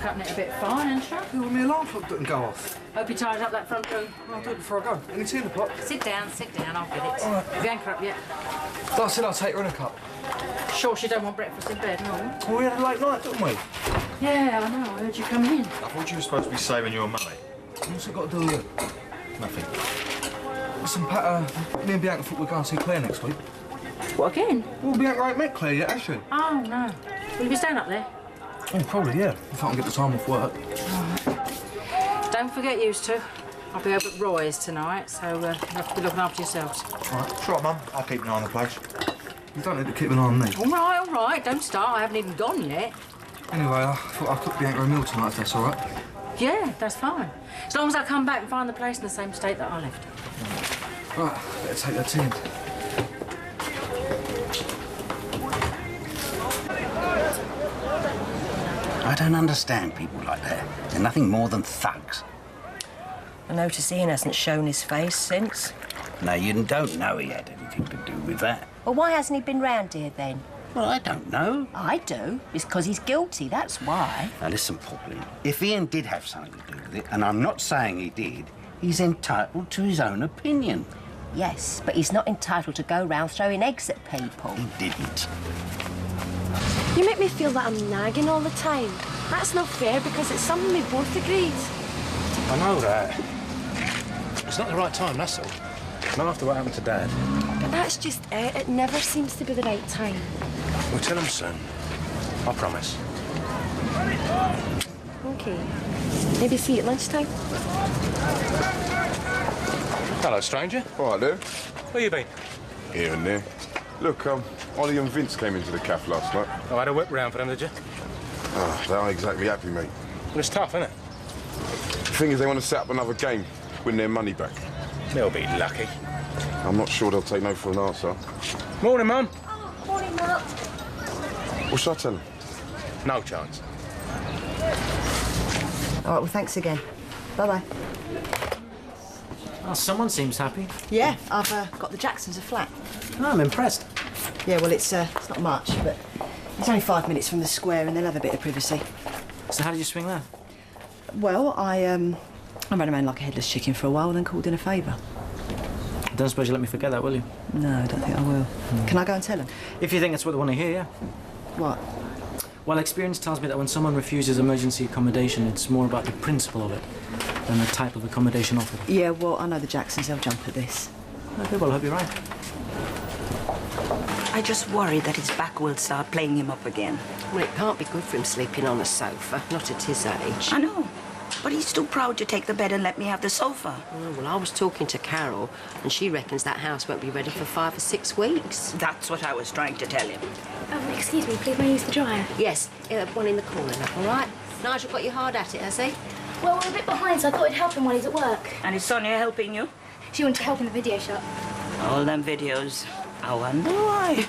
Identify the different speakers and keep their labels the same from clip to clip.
Speaker 1: cutting it a bit fine, ain't you?
Speaker 2: You want me alarm clock didn't go off?
Speaker 1: Hope you tied up that front room.
Speaker 2: I'll do it before I go. Any tea in the pot?
Speaker 1: Sit down, I'll get it.
Speaker 2: All right.
Speaker 1: Have you anchor up yet?
Speaker 2: I said I'll take her in a cup.
Speaker 1: Sure she don't want breakfast in bed, no?
Speaker 2: Well, we had a late night, didn't we?
Speaker 1: Yeah, I know. I heard you come in.
Speaker 3: I thought you were supposed to be saving your money.
Speaker 2: What's it got to do with it?
Speaker 3: Nothing.
Speaker 2: Listen, Pat, me and Bianca thought we'd go and see Claire next week.
Speaker 1: What, again?
Speaker 2: Well, Bianca ain't met Claire yet, has she?
Speaker 1: Oh, no. Will you be staying up there?
Speaker 2: Oh, probably, yeah. If I can get the time off work.
Speaker 1: Don't forget you two. I'll be over at Roy's tonight, so you'll have to be looking after yourselves.
Speaker 2: All right.
Speaker 3: Sure, Mum. I'll keep an eye on the place.
Speaker 2: You don't need to keep an eye on me.
Speaker 1: All right. Don't start. I haven't even gone yet.
Speaker 2: Anyway, I thought I'd cook Bianca a meal tonight, if that's all right.
Speaker 1: Yeah, that's fine. As long as I come back and find the place in the same state that I left it.
Speaker 2: Right, better take that tea in.
Speaker 4: I don't understand people like that. They're nothing more than thugs.
Speaker 5: I notice Ian hasn't shown his face since.
Speaker 4: No, you don't know he had anything to do with that.
Speaker 5: Well, why hasn't he been round here then?
Speaker 4: Well, I don't know.
Speaker 5: I do. It's because he's guilty, that's why.
Speaker 4: Now, listen, Pauline. If Ian did have something to do with it, and I'm not saying he did, he's entitled to his own opinion.
Speaker 5: Yes, but he's not entitled to go round throwing eggs at people.
Speaker 4: He didn't.
Speaker 6: You make me feel that I'm nagging all the time. That's not fair because it's something we both agreed.
Speaker 7: I know that. It's not the right time, that's all. Not after what happened to Dad.
Speaker 6: But that's just it. It never seems to be the right time.
Speaker 7: We'll tell him soon. I promise.
Speaker 6: OK. Maybe see you at lunchtime?
Speaker 7: Hello, stranger.
Speaker 8: All right, there.
Speaker 7: Where you been?
Speaker 8: Here and there. Look, Ollie and Vince came into the cafe last night.
Speaker 7: Oh, I had a whip round for them, did you?
Speaker 8: Oh, they aren't exactly happy, mate.
Speaker 7: Well, it's tough, isn't it?
Speaker 8: The thing is, they want to set up another game, win their money back.
Speaker 7: They'll be lucky.
Speaker 8: I'm not sure they'll take no for an answer.
Speaker 7: Morning, Mum.
Speaker 6: Oh, morning, Mark.
Speaker 8: What should I tell them?
Speaker 7: No chance.
Speaker 5: All right, well, thanks again. Bye-bye.
Speaker 9: Oh, someone seems happy.
Speaker 5: Yeah, I've got the Jacksons a flat.
Speaker 9: Oh, I'm impressed.
Speaker 5: Yeah, well, it's not much, but it's only 5 minutes from the square and they'll have a bit of privacy.
Speaker 9: So how did you swing that?
Speaker 5: Well, I ran around like a headless chicken for a while and then called in a favour.
Speaker 9: Don't suppose you'll let me forget that, will you?
Speaker 5: No, I don't think I will. Can I go and tell them?
Speaker 9: If you think that's what they want to hear, yeah.
Speaker 5: What?
Speaker 9: Well, experience tells me that when someone refuses emergency accommodation, it's more about the principle of it than the type of accommodation offered.
Speaker 5: Yeah, well, I know the Jacksons, they'll jump at this.
Speaker 9: Okay, well, I hope you're right.
Speaker 10: I just worry that his back will start playing him up again.
Speaker 5: Well, it can't be good for him sleeping on a sofa, not at his age.
Speaker 10: I know, but he's too proud to take the bed and let me have the sofa.
Speaker 5: Oh, well, I was talking to Carol, and she reckons that house won't be ready for 5 or 6 weeks.
Speaker 10: That's what I was trying to tell him.
Speaker 6: Excuse me, please, may I use the dryer?
Speaker 5: Yes, one in the corner, love, all right? Nigel got you hard at it, has he?
Speaker 6: Well, we're a bit behind, so I thought it'd help him while he's at work.
Speaker 10: And is Sonia helping you?
Speaker 6: She wanted to help in the video shop.
Speaker 10: All them videos. I wonder why.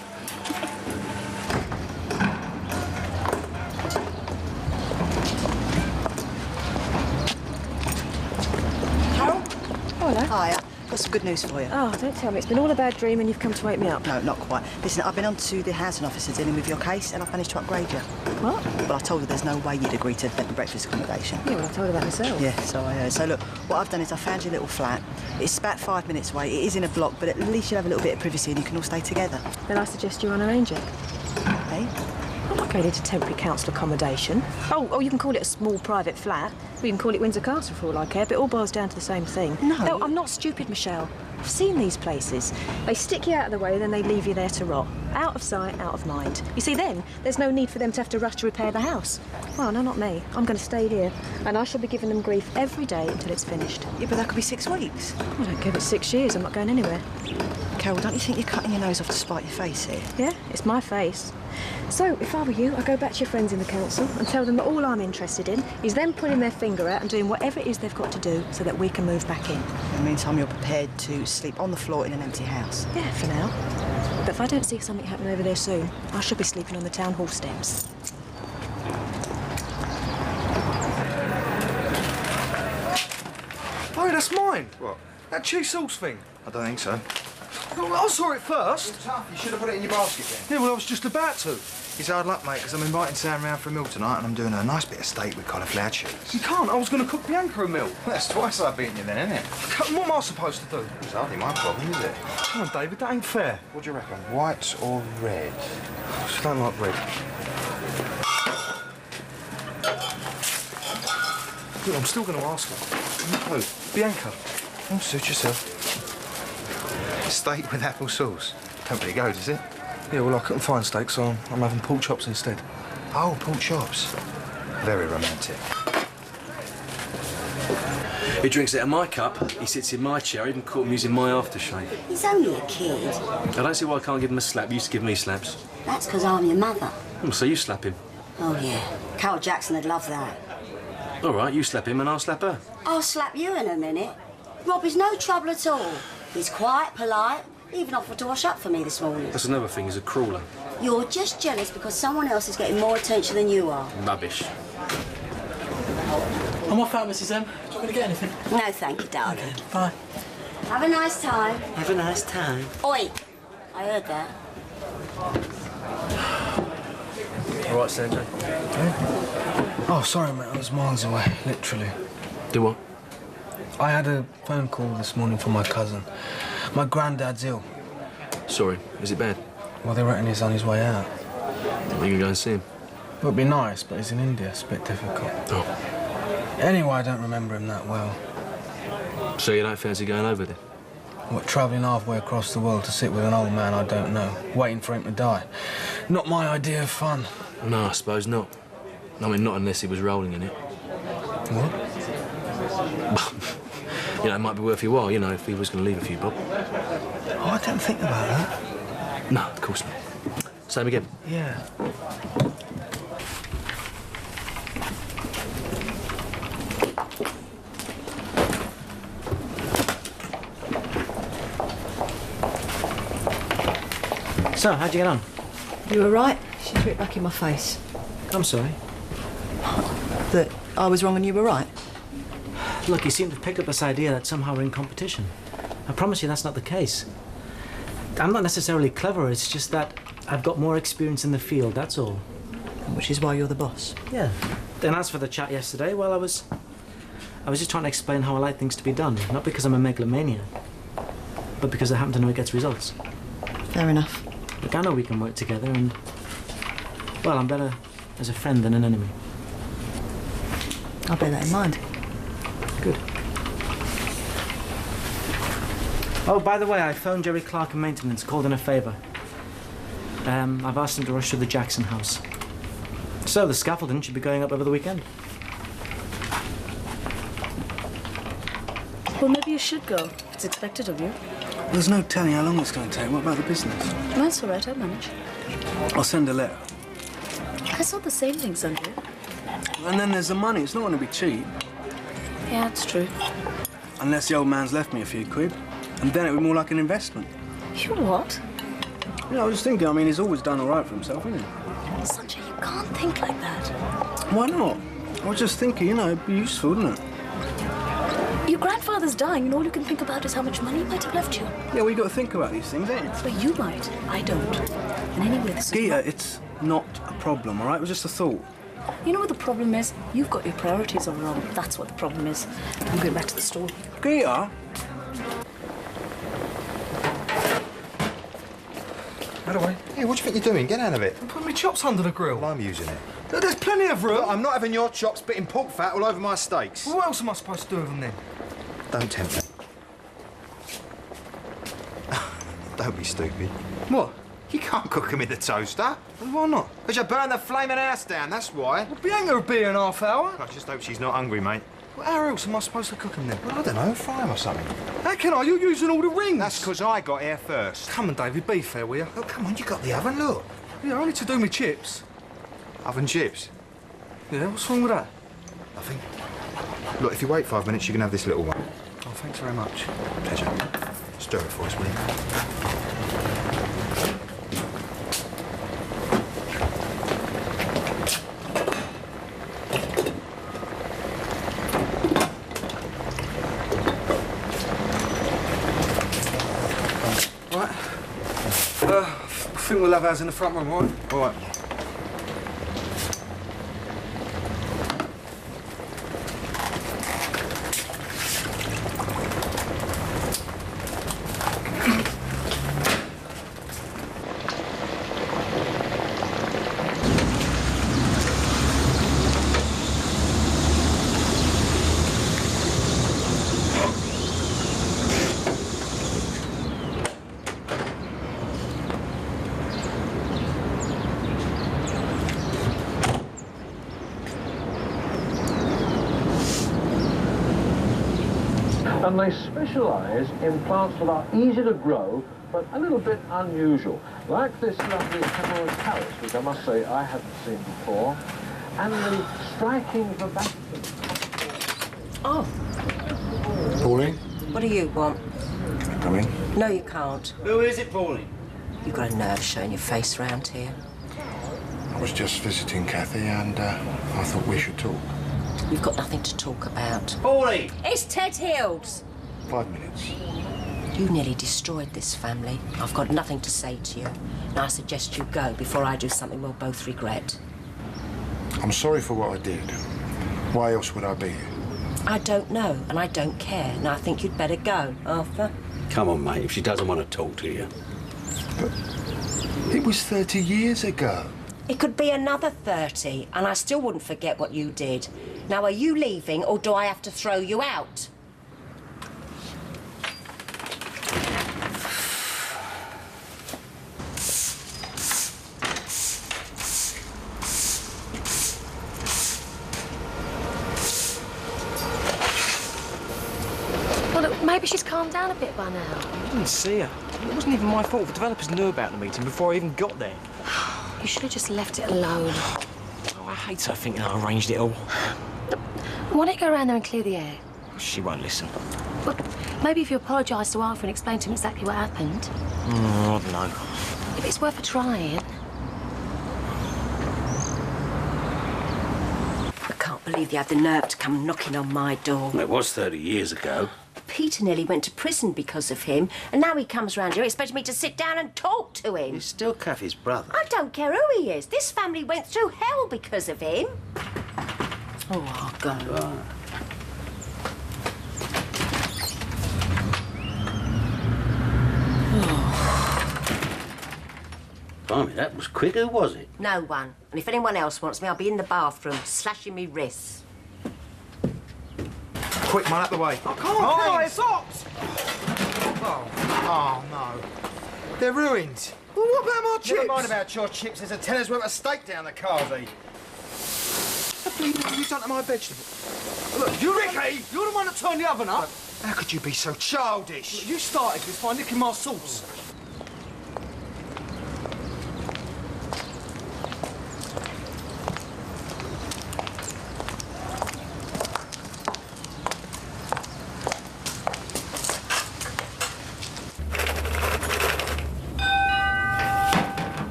Speaker 5: Carol?
Speaker 6: Oh, hello.
Speaker 5: Hi, got some good news for you.
Speaker 6: Oh, don't tell me. It's been all a bad dream and you've come to wake me up.
Speaker 5: No, not quite. Listen, I've been on to the housing officer dealing with your case and I've managed to upgrade you.
Speaker 6: What?
Speaker 5: But I told her there's no way you'd agree to bed and breakfast accommodation.
Speaker 6: Yeah, well, I told her that myself.
Speaker 5: Yeah, so I heard. So look, what I've done is I found your little flat. It's about 5 minutes away. It is in a block, but at least you'll have a little bit of privacy and you can all stay together.
Speaker 6: Then I suggest you unarrange it.
Speaker 5: Hey?
Speaker 6: I'm not going into temporary council accommodation. Oh, you can call it a small private flat. Or you can call it Windsor Castle for all I care, but it all boils down to the same thing. No, I'm not stupid, Michelle. I've seen these places. They stick you out of the way, then they leave you there to rot. Out of sight, out of mind. You see, then there's no need for them to have to rush to repair the house. Well, no, not me. I'm going to stay here, and I shall be giving them grief every day until it's finished.
Speaker 5: Yeah, but that could be 6 weeks.
Speaker 6: I don't care if it's 6 years. I'm not going anywhere.
Speaker 5: Carol, don't you think you're cutting your nose off to spite your face here?
Speaker 6: Yeah, it's my face. So, if I were you, I'd go back to your friends in the council and tell them that all I'm interested in is them putting their finger out and doing whatever it is they've got to do so that we can move back in.
Speaker 5: In the meantime, you're prepared to sleep on the floor in an empty house?
Speaker 6: Yeah, for now. But if I don't see something happen over there soon, I shall be sleeping on the town hall steps.
Speaker 2: Oh, that's mine.
Speaker 8: What?
Speaker 2: That cheese sauce thing.
Speaker 3: I don't think so.
Speaker 2: Well, I saw it first.
Speaker 3: You should have put it in your basket then.
Speaker 2: Yeah, well, I was just about to.
Speaker 3: It's hard luck, mate, because I'm inviting Sam round for a meal tonight and I'm doing a nice bit of steak with cauliflower cheese.
Speaker 2: You can't. I was going to cook Bianca a meal.
Speaker 3: That's twice I've beaten you then, isn't it?
Speaker 2: What am I supposed to do?
Speaker 3: It's hardly my problem, is it?
Speaker 2: Come on, David, that ain't fair.
Speaker 3: What do you reckon, white or red?
Speaker 2: I just don't like red. Look, I'm still going to ask her.
Speaker 3: Who?
Speaker 2: Bianca.
Speaker 3: Oh, suit yourself. Steak with apple sauce. Don't really go, does it?
Speaker 2: Yeah, well, I couldn't find steak, so I'm having pork chops instead.
Speaker 3: Oh, pork chops. Very romantic.
Speaker 9: He drinks out of my cup, he sits in my chair, I even caught him using my aftershave.
Speaker 11: He's only a kid.
Speaker 9: I don't see why I can't give him a slap. You used to give me slaps.
Speaker 11: That's because I'm your mother.
Speaker 9: So you slap him.
Speaker 11: Oh, yeah. Carl Jackson would love that.
Speaker 9: All right, you slap him and I'll slap her.
Speaker 11: I'll slap you in a minute. Rob is no trouble at all. He's quiet, polite, even offered to wash up for me this morning.
Speaker 9: That's another thing, he's a crawler.
Speaker 11: You're just jealous because someone else is getting more attention than you are.
Speaker 9: Rubbish.
Speaker 12: I'm off out, Mrs. M. Do you want me to get anything?
Speaker 11: No, thank you, darling.
Speaker 12: Okay, bye.
Speaker 11: Have a nice time.
Speaker 12: Have a nice time.
Speaker 11: Oi! I heard that.
Speaker 9: All right, Sanjay.
Speaker 2: Oh, sorry, mate. I was miles away, literally.
Speaker 9: Do what?
Speaker 2: I had a phone call this morning from my cousin. My granddad's ill.
Speaker 9: Sorry, is it bad?
Speaker 2: Well, they reckon he's on his way out.
Speaker 9: Are you going to go and see him?
Speaker 2: It would be nice, but he's in India. It's a bit difficult.
Speaker 9: Oh.
Speaker 2: Anyway, I don't remember him that well.
Speaker 9: So you don't fancy going over there?
Speaker 2: What, travelling halfway across the world to sit with an old man I don't know, waiting for him to die? Not my idea of fun.
Speaker 9: No, I suppose not. I mean, not unless he was rolling in it.
Speaker 2: What?
Speaker 9: You know, it might be worth your while, you know, if he was going to leave a few bob.
Speaker 2: Oh, I didn't think about that.
Speaker 9: No, of course not. Same again.
Speaker 2: Yeah.
Speaker 9: So, how'd you get on?
Speaker 5: You were right. She threw it back in my face.
Speaker 9: I'm sorry.
Speaker 5: That I was wrong and you were right.
Speaker 9: Look, you seem to pick up this idea that somehow we're in competition. I promise you that's not the case. I'm not necessarily clever, it's just that I've got more experience in the field, that's all.
Speaker 5: Which is why you're the boss.
Speaker 9: Yeah. Then as for the chat yesterday, well, I was just trying to explain how I like things to be done. Not because I'm a megalomaniac, but because I happen to know it gets results.
Speaker 5: Fair enough.
Speaker 9: Look, I know we can work together and, well, I'm better as a friend than an enemy.
Speaker 5: I'll bear that in mind.
Speaker 9: Good. Oh, by the way, I phoned Jerry Clark in maintenance, called in a favour. I've asked him to rush to the Jackson house. So the scaffolding should be going up over the weekend.
Speaker 6: Well, maybe you should go. It's expected of you.
Speaker 2: There's no telling how long it's going to take. What about the business?
Speaker 6: That's all right, I'll manage.
Speaker 2: I'll send a letter.
Speaker 6: I saw the same thing, Sanjay.
Speaker 2: And then there's the money. It's not going to be cheap.
Speaker 6: Yeah, it's true.
Speaker 2: Unless the old man's left me a few quid. And then it would be more like an investment.
Speaker 6: You what?
Speaker 2: Yeah, I was just thinking, I mean, he's always done all right for himself, hasn't he?
Speaker 6: Sanjay, you can't think like that.
Speaker 2: Why not? I was just thinking, you know, it'd be useful, wouldn't it?
Speaker 6: Your grandfather's dying and all you can think about is how much money he might have left you.
Speaker 2: Yeah, well, you got to think about these things, ain't you?
Speaker 6: But you might. I don't. And anyway, this
Speaker 2: Geeta, it's not a problem, all right? It was just a thought.
Speaker 6: You know what the problem is? You've got your priorities all wrong. That's what the problem is. I'm going back to the store.
Speaker 2: Geeta? Out of the way.
Speaker 3: Hey, what do you think you're doing? Get out of it.
Speaker 2: I'm putting my chops under the grill.
Speaker 3: Well, I'm using it.
Speaker 2: There's plenty of room.
Speaker 3: Look, I'm not having your chops spitting pork fat all over my steaks.
Speaker 2: Well, what else am I supposed to do with them then?
Speaker 3: Don't tempt me. Don't be stupid.
Speaker 2: What?
Speaker 3: You can't cook them in the toaster.
Speaker 2: Well, why not?
Speaker 3: Because you burn the flaming house down, that's why.
Speaker 2: Well, Bianca will be in half hour.
Speaker 3: I just hope she's not hungry, mate.
Speaker 2: Well, how else am I supposed to cook them then?
Speaker 3: Well, I don't know, fry them or something.
Speaker 2: How can I? You're using all the rings.
Speaker 3: That's because I got here first.
Speaker 2: Come on, David, be fair, will you?
Speaker 3: Oh, come on, you got the oven, look.
Speaker 2: Yeah, only to do me chips.
Speaker 3: Oven chips?
Speaker 2: Yeah, what's wrong with that?
Speaker 3: Nothing. Look, if you wait 5 minutes, you can have this little one.
Speaker 2: Oh, thanks very much.
Speaker 3: Pleasure. Stir it for us, will you?
Speaker 2: Right, think we'll have ours in the front room, all right?
Speaker 3: All right.
Speaker 13: And they specialise in plants that are easy to grow, but a little bit unusual. Like this lovely Emerald Paris, which I must say I haven't seen before, and the striking vivacity.
Speaker 14: Oh.
Speaker 3: Pauline?
Speaker 14: What do you want?
Speaker 3: Come in.
Speaker 14: No, you can't.
Speaker 4: Who is it, Pauline?
Speaker 14: You've got a nerve showing your face round here.
Speaker 3: I was just visiting Kathy and I thought we should talk.
Speaker 14: We've got nothing to talk about.
Speaker 4: Pauline!
Speaker 14: It's Ted Hills.
Speaker 3: 5 minutes.
Speaker 14: You nearly destroyed this family. I've got nothing to say to you. Now I suggest you go before I do something we'll both regret.
Speaker 3: I'm sorry for what I did. Why else would I be here?
Speaker 14: I don't know, and I don't care. Now I think you'd better go, Arthur.
Speaker 4: Come on, mate, if she doesn't want to talk to you.
Speaker 3: But it was 30 years ago.
Speaker 14: It could be another 30, and I still wouldn't forget what you did. Now, are you leaving, or do I have to throw you out?
Speaker 6: Well, look, maybe she's calmed down a bit by now.
Speaker 12: I didn't see her. It wasn't even my fault. The developers knew about the meeting before I even got there.
Speaker 6: You should have just left it alone.
Speaker 12: Oh, I hate her thinking I arranged it all.
Speaker 6: Why don't you go around there and clear the air?
Speaker 12: She won't listen.
Speaker 6: Well, maybe if you apologise to Arthur and explain to him exactly what happened.
Speaker 12: I don't know.
Speaker 6: If it's worth a trying.
Speaker 14: I can't believe you had the nerve to come knocking on my door.
Speaker 4: It was 30 years ago.
Speaker 14: Peter nearly went to prison because of him, and now he comes round here expecting me to sit down and talk to him.
Speaker 4: He's still Kathy's brother.
Speaker 14: I don't care who he is. This family went through hell because of him. Oh, I'll go.
Speaker 4: Right. Blimey, that was quick. Who was it?
Speaker 14: No one. And if anyone else wants me, I'll be in the bathroom, slashing me wrists.
Speaker 3: Quick, man, out the way.
Speaker 12: I can't, it's hot!
Speaker 3: Oh, no. They're ruined.
Speaker 12: Well, what about my chips?
Speaker 3: Never mind about your chips. There's a tenner's worth of steak down the carsey.
Speaker 12: What have you done to my vegetables? Look, Ricky, you're the one that turned the oven up.
Speaker 3: How could you be so childish?
Speaker 12: Look, you started this by nicking my sauce.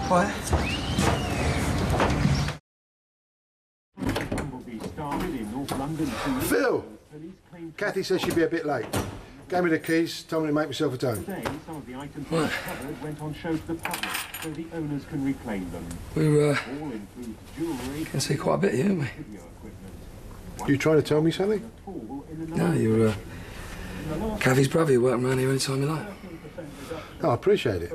Speaker 3: What?
Speaker 15: Phil! Kathy said she'd be a bit late. Gave me the keys, told me to make myself at home.
Speaker 13: Some of the items recovered went on show to the public, so the owners can reclaim them.
Speaker 2: We're,
Speaker 13: All includes jewellery,
Speaker 2: can see quite a bit here, haven't we?
Speaker 15: You trying to tell me something?
Speaker 2: No, you're, Kathy's brother. You work around here any time you like.
Speaker 15: Oh, I appreciate it.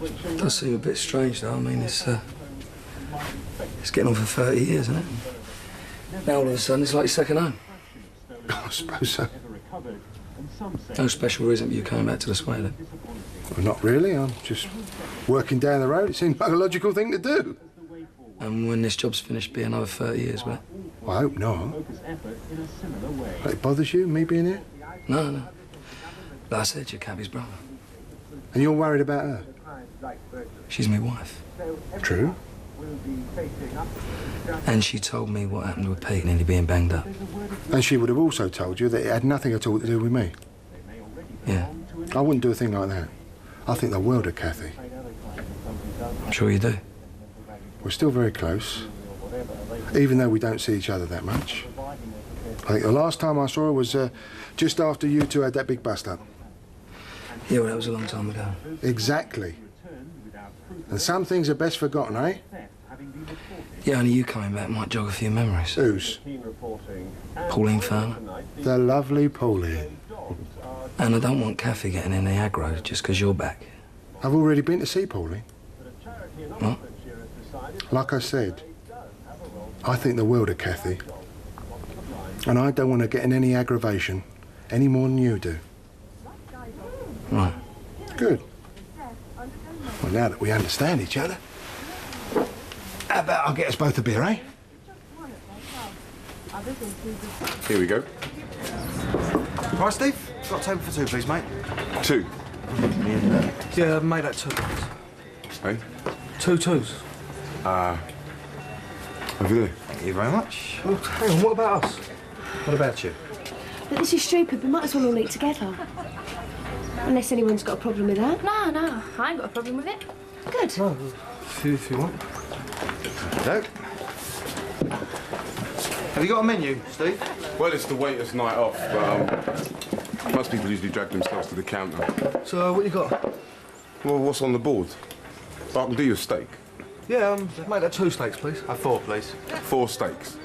Speaker 2: It does seem a bit strange, though. I mean, it's getting on for 30 years, isn't it? Now all of a sudden, it's like your second home.
Speaker 15: I suppose so.
Speaker 2: No special reason for you coming back to the Sway, then?
Speaker 15: Well, not really. I'm just working down the road. It seemed like a logical thing to do.
Speaker 2: And when this job's finished, be another 30 years, will it?
Speaker 15: Well, I hope not. But it bothers you, me being here?
Speaker 2: No, no. Like I said, you're Kathy's brother.
Speaker 15: And you're worried about her?
Speaker 2: She's my wife.
Speaker 15: True.
Speaker 2: And she told me what happened with Pete nearly being banged up.
Speaker 15: And she would have also told you that it had nothing at all to do with me.
Speaker 2: Yeah.
Speaker 15: I wouldn't do a thing like that. I think the world of Kathy.
Speaker 2: I'm sure you do.
Speaker 15: We're still very close, even though we don't see each other that much. I think the last time I saw her was just after you two had that big bust-up.
Speaker 2: Yeah, well, that was a long time ago.
Speaker 15: Exactly. And some things are best forgotten, eh?
Speaker 2: Yeah, only you coming back might jog a few memories.
Speaker 15: Whose?
Speaker 2: Pauline Farmer.
Speaker 15: The lovely Pauline.
Speaker 2: And I don't want Kathy getting in the aggro just because you're back.
Speaker 15: I've already been to see Pauline.
Speaker 2: What?
Speaker 15: Like I said, I think the world of Kathy. And I don't want to get in any aggravation any more than you do.
Speaker 2: Right.
Speaker 15: Good. Well, now that we understand each other, how about I'll get us both a beer, eh?
Speaker 8: Here we go.
Speaker 3: Right, Steve? Got a table for 2, please, mate.
Speaker 8: 2.
Speaker 2: Yeah, made that 2.
Speaker 8: Hey?
Speaker 2: 2 twos.
Speaker 8: Over there.
Speaker 3: Thank you very much.
Speaker 2: Well, hang on, what about us?
Speaker 3: What about you?
Speaker 6: But this is stupid. We might as well all eat together. Unless anyone's got a problem with that.
Speaker 16: No, I ain't got a problem with it.
Speaker 6: Good.
Speaker 2: No, if you want.
Speaker 3: No. Have you got a menu, Steve?
Speaker 8: Well, it's the waiter's night off, but most people usually drag themselves to the counter.
Speaker 2: So, what you got?
Speaker 8: Well, what's on the board? I can do you a steak.
Speaker 2: Yeah, make that 2 steaks, please.
Speaker 3: 4, please.
Speaker 8: 4 steaks.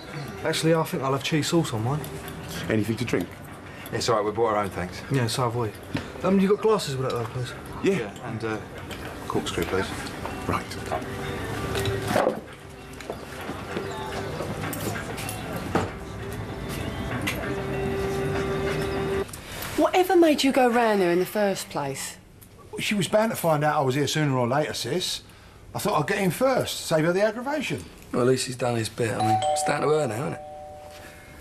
Speaker 2: Actually, I think I'll have cheese sauce on mine.
Speaker 8: Anything to drink?
Speaker 3: It's all right, we brought our own, thanks.
Speaker 2: Yeah, so have we. You got glasses with that, though, please?
Speaker 8: Yeah.
Speaker 3: And corkscrew, please.
Speaker 8: Right.
Speaker 17: Whatever made you go round there in the first place?
Speaker 15: She was bound to find out I was here sooner or later, sis. I thought I'd get in first, save her the aggravation.
Speaker 2: Well, at least he's done his bit. I mean, it's down to her now, isn't it?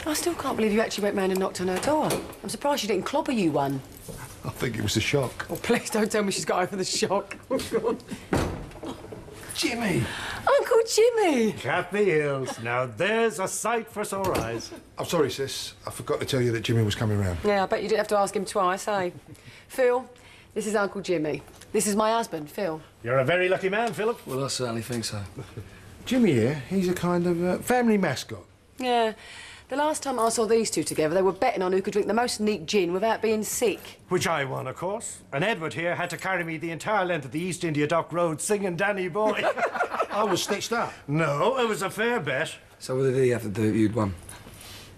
Speaker 17: I still can't believe you actually went round and knocked on her door. I'm surprised she didn't clobber you one.
Speaker 15: I think it was a shock.
Speaker 17: Oh, please don't tell me she's got over the shock.
Speaker 15: Jimmy!
Speaker 17: Uncle Jimmy!
Speaker 7: Kathy Hills. Now there's a sight for sore eyes.
Speaker 15: I'm sorry, sis. I forgot to tell you that Jimmy was coming round.
Speaker 17: Yeah, I bet you didn't have to ask him twice, eh? Phil, this is Uncle Jimmy. This is my husband, Phil.
Speaker 7: You're a very lucky man, Philip.
Speaker 2: Well, I certainly think so.
Speaker 15: Jimmy here, he's a kind of family mascot.
Speaker 17: Yeah. The last time I saw these two together, they were betting on who could drink the most neat gin without being sick.
Speaker 7: Which I won, of course. And Edward here had to carry me the entire length of the East India Dock Road singing Danny Boy.
Speaker 15: I was stitched up.
Speaker 7: No, it was a fair bet.
Speaker 2: So what did he have to do if you'd won?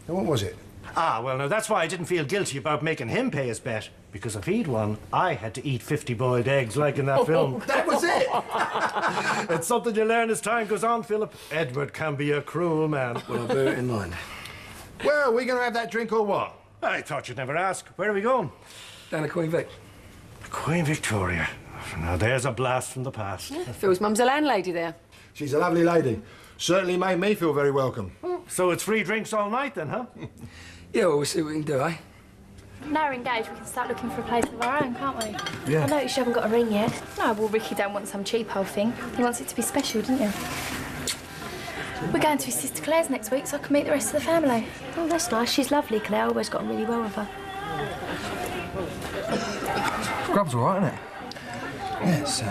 Speaker 15: And what was it?
Speaker 7: Ah, well, now, that's why I didn't feel guilty about making him pay his bet. Because if he'd won, I had to eat 50 boiled eggs like in that film.
Speaker 15: That was it!
Speaker 7: It's something you learn as time goes on, Philip. Edward can be a cruel man.
Speaker 2: Well, I'll bear it in mind.
Speaker 15: Well, are we going to have that drink or what?
Speaker 7: I thought you'd never ask. Where are we going?
Speaker 2: Down to Queen Vic.
Speaker 7: Queen Victoria. Now, there's a blast from the past.
Speaker 17: Yeah, Phil's mum's a landlady there.
Speaker 15: She's a lovely lady. Certainly made me feel very welcome.
Speaker 7: So it's free drinks all night then, huh?
Speaker 2: Yeah, well, we'll see what we can do, eh?
Speaker 16: Now we're engaged, we can start looking for a place of our own, can't we?
Speaker 2: Yeah.
Speaker 16: I noticed you haven't got a ring yet. No, well, Ricky don't want some cheap old thing. He wants it to be special, didn't you? We're going to his sister Claire's next week, so I can meet the rest of the family.
Speaker 6: Oh, that's nice. She's lovely, Claire. I always got on really well with her.
Speaker 2: Grub's all right, isn't it? Yes,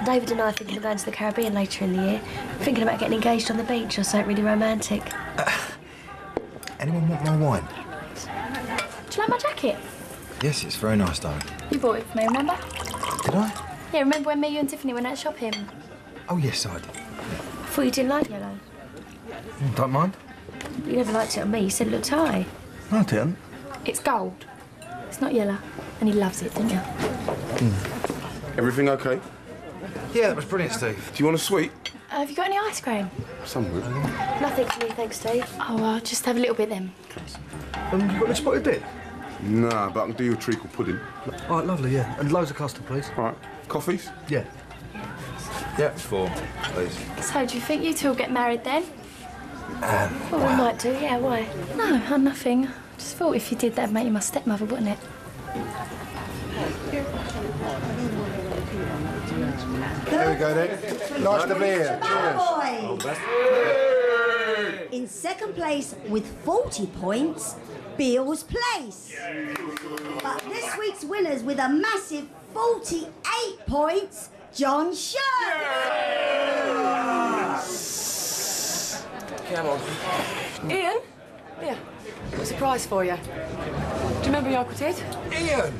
Speaker 6: David and I are thinking of going to the Caribbean later in the year. Thinking about getting engaged on the beach or something really romantic.
Speaker 3: Anyone want my wine?
Speaker 16: Do you like my jacket?
Speaker 3: Yes, it's very nice, darling.
Speaker 16: You bought it for me, remember?
Speaker 3: Did I?
Speaker 16: Yeah, remember when me, you and Tiffany went out shopping?
Speaker 3: Oh, yes, I did.
Speaker 6: I thought you didn't like yellow.
Speaker 2: Don't mind.
Speaker 6: You never liked it on me. You said it looked high.
Speaker 2: No, I didn't.
Speaker 16: It's gold. It's not yellow. And he loves it, didn't you?
Speaker 8: Everything okay?
Speaker 3: Yeah, that was brilliant, Steve.
Speaker 8: Do you want a sweet?
Speaker 16: Have you got any ice cream?
Speaker 8: Some would.
Speaker 6: Nothing for me, thanks, Steve.
Speaker 16: Oh, I'll just have a little bit then.
Speaker 2: You got any spotted dip?
Speaker 8: Nah, but I can do you a treacle pudding.
Speaker 2: All right, lovely, yeah. And loads of custard, please.
Speaker 8: All right. Coffees?
Speaker 2: Yeah.
Speaker 3: Yeah, 4, please.
Speaker 16: So, do you think you two will get married then?
Speaker 6: Well, we might do, yeah, why?
Speaker 16: No, nothing. I just thought if you did, that'd make you my stepmother, wouldn't it?
Speaker 15: There we go, then. Nice to be here. Cheers.
Speaker 11: In second place with 40 points, Beale's Place. But this week's winners with a massive 48 points, John Shirt.
Speaker 2: Come on.
Speaker 17: Ian, Here, got a surprise for you. Do you remember your Uncle Ted?
Speaker 12: Ian!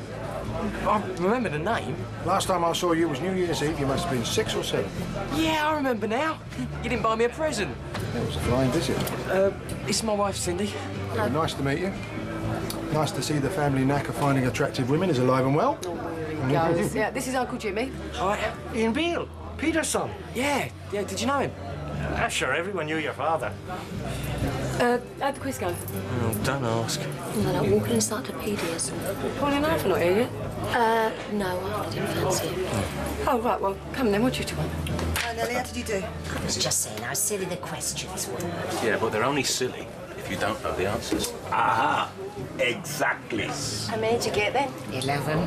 Speaker 12: I remember the name. Last time I saw you was New Year's Eve. You must have been 6 or 7.
Speaker 18: Yeah, I remember now. You didn't buy me a present.
Speaker 12: It was a flying visit.
Speaker 18: It's my wife, Cindy.
Speaker 12: Well, nice to meet you. Nice to see the family knack of finding attractive women is alive and well.
Speaker 17: Goes. Yeah, this is Uncle Jimmy.
Speaker 7: Hi, Ian Beale, Peter's son.
Speaker 18: Yeah, did you know him?
Speaker 7: Sure, everyone knew your father.
Speaker 17: How'd the quiz go?
Speaker 18: Oh, don't ask.
Speaker 14: No, no, walking encyclopedias.
Speaker 17: Calling out for not here yet?
Speaker 14: No, I didn't fancy it.
Speaker 17: Oh, right, well, come then, what do you want?
Speaker 5: Nelly, how did you do?
Speaker 14: I was just saying how silly the questions were.
Speaker 19: Yeah, but they're only silly if you don't know the answers.
Speaker 20: Aha! Exactly.
Speaker 16: How many did you get then?
Speaker 14: 11.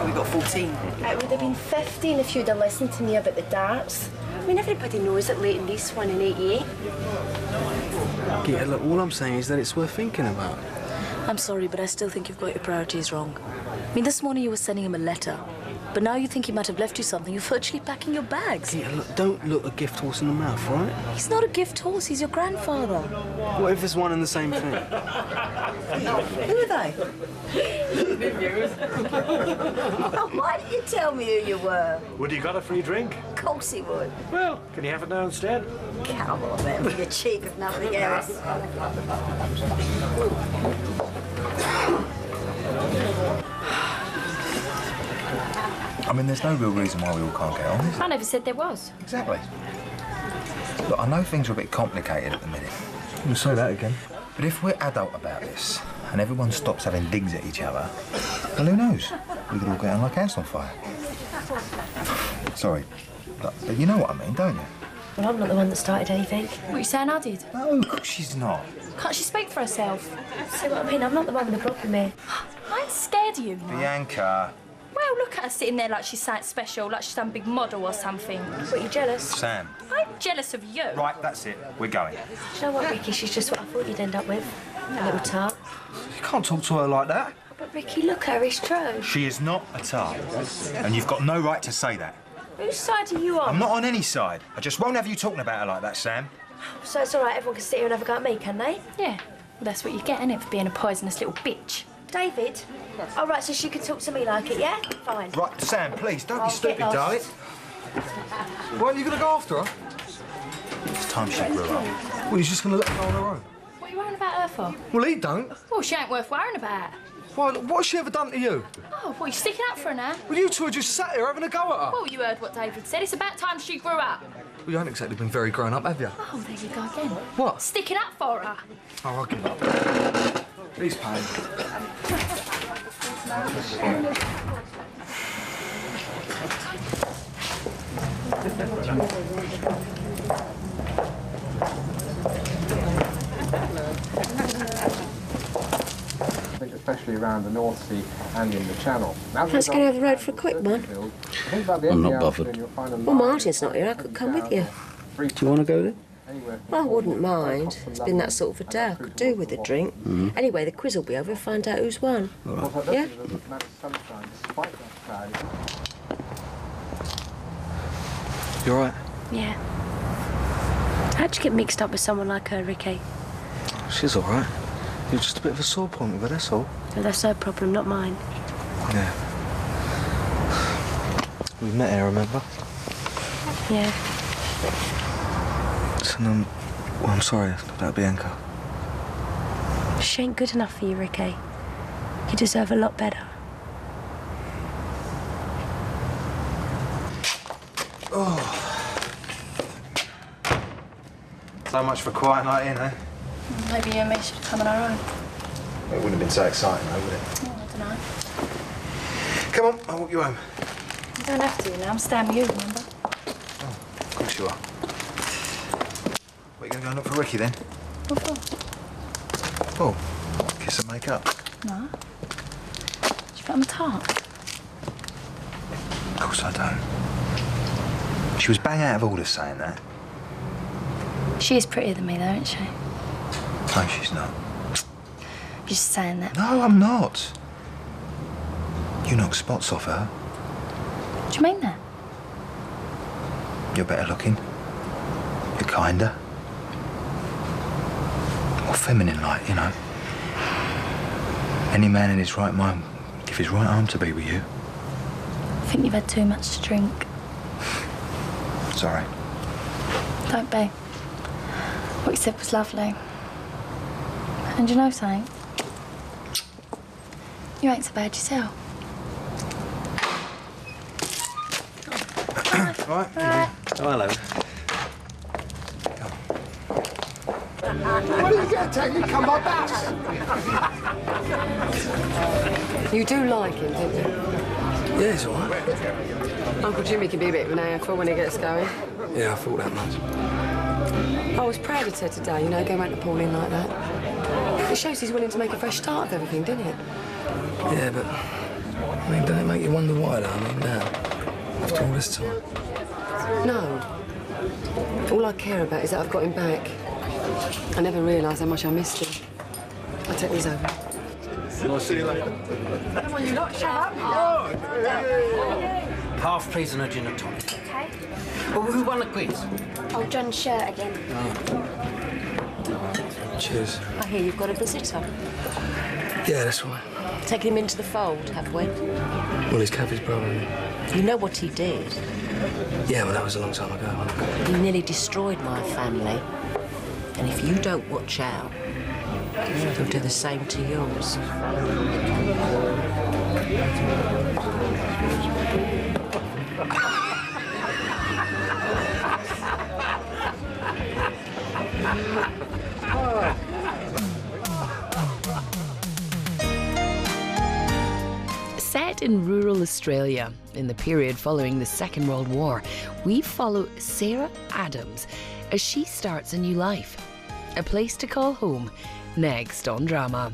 Speaker 17: We got 14.
Speaker 16: It would have been 15 if you'd have listened to me about the darts. I mean, everybody knows that Leighton East won in '88.
Speaker 2: Yeah, look, all I'm saying is that it's worth thinking about.
Speaker 21: I'm sorry, but I still think you've got your priorities wrong. I mean, this morning you were sending him a letter, but now you think he might have left you something. You're virtually packing your bags.
Speaker 2: Yeah, look, don't look a gift horse in the mouth, right?
Speaker 21: He's not a gift horse, he's your grandfather.
Speaker 2: What if it's one and the same thing?
Speaker 5: Who are they?
Speaker 11: Why did you tell me who you were?
Speaker 7: Would he got a free drink?
Speaker 11: Of course he would.
Speaker 7: Well, can you have it now instead?
Speaker 11: Come on then, you're cheap if nothing else.
Speaker 3: I mean, there's no real reason why we all can't get on, is there?
Speaker 16: I never said there was.
Speaker 3: Exactly. Look, I know things are a bit complicated at the minute.
Speaker 2: You say that again.
Speaker 3: But if we're adult about this, and everyone stops having digs at each other, well, who knows? We could all get on like ants on fire. Sorry, but you know what I mean, don't you?
Speaker 14: Well, I'm not the one that started anything.
Speaker 16: What are you saying I did?
Speaker 3: No, of course she's not.
Speaker 16: Can't she speak for herself?
Speaker 14: See what I mean? I'm not the one with the problem here.
Speaker 16: I ain't scared of you. No.
Speaker 3: Bianca.
Speaker 16: Well, look at her sitting there like she's something special, like she's some big model or something.
Speaker 14: What, you jealous?
Speaker 3: Sam.
Speaker 16: I'm jealous of you.
Speaker 3: Right, that's it. We're going.
Speaker 14: Do you know what, Ricky? She's just what I thought you'd end up with. A little tart.
Speaker 3: You can't talk to her like that.
Speaker 14: But Ricky, look at her, it's true.
Speaker 3: She is not a tart. And you've got no right to say that.
Speaker 14: Whose side are you on?
Speaker 3: I'm not on any side. I just won't have you talking about her like that, Sam.
Speaker 14: So it's all right, everyone can sit here and have a go at me, can they?
Speaker 16: Yeah. Well, that's what you get, innit, for being a poisonous little bitch.
Speaker 14: David? All right, so she can talk to me like it, yeah? Fine.
Speaker 3: Right, Sam, please, don't be
Speaker 14: I'll
Speaker 3: stupid,
Speaker 14: get
Speaker 3: darling.
Speaker 12: Why aren't you going to go after her?
Speaker 3: It's time she grew up.
Speaker 12: Well, you're just going to let her go on her own.
Speaker 16: What are you worrying about her for?
Speaker 12: Well, he don't.
Speaker 16: Well, she ain't worth worrying about.
Speaker 12: Why, what has she ever done to you?
Speaker 16: Oh, what, you sticking up for her now?
Speaker 12: Well, you two are just sat here having a go at her.
Speaker 16: Well, you heard what David said. It's about time she grew up.
Speaker 12: Well, you haven't exactly been very grown up, have you?
Speaker 16: Oh, there you go again.
Speaker 12: What?
Speaker 16: Sticking up for her.
Speaker 12: Oh, I'll give up. He's paying.
Speaker 13: Especially around the North Sea and in the Channel.
Speaker 14: Let's get over the road for a quick one.
Speaker 13: I'm
Speaker 14: not bothered. Well, Martin's not here. I could come with you.
Speaker 2: Do you want to go there?
Speaker 14: Well, I wouldn't mind. It's been that sort of a day. I could do with a drink. Anyway, the quiz will be over and find out who's won. Yeah?
Speaker 2: You all right?
Speaker 14: Yeah. How'd you get mixed up with someone like her, Ricky?
Speaker 2: She's all right. You're just a bit of a sore point with her, that's all.
Speaker 14: So that's her problem, not mine.
Speaker 2: Yeah. We met here, remember?
Speaker 14: Yeah.
Speaker 2: Listen, well, I'm sorry about Bianca.
Speaker 14: She ain't good enough for you, Ricky. You deserve a lot better.
Speaker 3: Oh. So much for quiet night in, eh?
Speaker 16: Maybe you and me should have come on our own.
Speaker 3: It wouldn't have been so exciting, though, would it?
Speaker 16: Oh, I don't know.
Speaker 3: Come on, I'll walk you home.
Speaker 16: You don't have to now. I'm staying with you, remember?
Speaker 3: Of course you are. What, you going to go and look for Ricky, then?
Speaker 16: What for?
Speaker 3: Oh, kiss and make up.
Speaker 16: No. Do you think I'm a tart?
Speaker 3: Of course I don't. She was bang out of order saying that.
Speaker 16: She is prettier than me, though, isn't she?
Speaker 3: No, she's not.
Speaker 16: You're just saying that.
Speaker 3: No, I'm not. You knock spots off her.
Speaker 16: Do you mean that?
Speaker 3: You're better looking. You're kinder. More feminine like, you know. Any man in his right mind would give his right arm to be with you.
Speaker 16: I think you've had too much to drink.
Speaker 3: Sorry.
Speaker 16: Don't be. What you said was lovely. And you know something? You ain't so bad yourself.
Speaker 3: Right.
Speaker 18: Oh, hello.
Speaker 12: What are you going to take me? Come by bus.
Speaker 17: You do like him, don't you?
Speaker 18: Yeah, he's all right.
Speaker 17: Uncle Jimmy can be a bit of an AFL when he gets going.
Speaker 18: Yeah, I thought that much.
Speaker 17: I was proud of her today, you know, going out to Pauline like that. It shows he's willing to make a fresh start of everything, doesn't it?
Speaker 18: Yeah, but... I mean, doesn't it make you wonder why, though? I mean, now, after all this time.
Speaker 17: No. All I care about is that I've got him back. I never realised how much I missed him. I'll take these over.
Speaker 18: I'll see you later.
Speaker 17: Come on, you lot, shut up.
Speaker 2: Half please and a gin and tonic.
Speaker 21: Okay.
Speaker 2: Well, who won the quiz?
Speaker 21: Oh, John's shirt again.
Speaker 18: Cheers.
Speaker 14: I hear you've got a visitor.
Speaker 18: Yeah, that's right.
Speaker 14: Taking him into the fold, have we?
Speaker 18: Well, he's Kathy's brother, isn't
Speaker 14: You know what he did?
Speaker 18: he? Yeah, well, that was a long time ago.
Speaker 14: He nearly destroyed my family. And if you don't watch out, he'll do the same to yours.
Speaker 1: Set in rural Australia in the period following the Second World War, we follow Sarah Adams as she starts a new life. A Place to Call Home, next on Drama.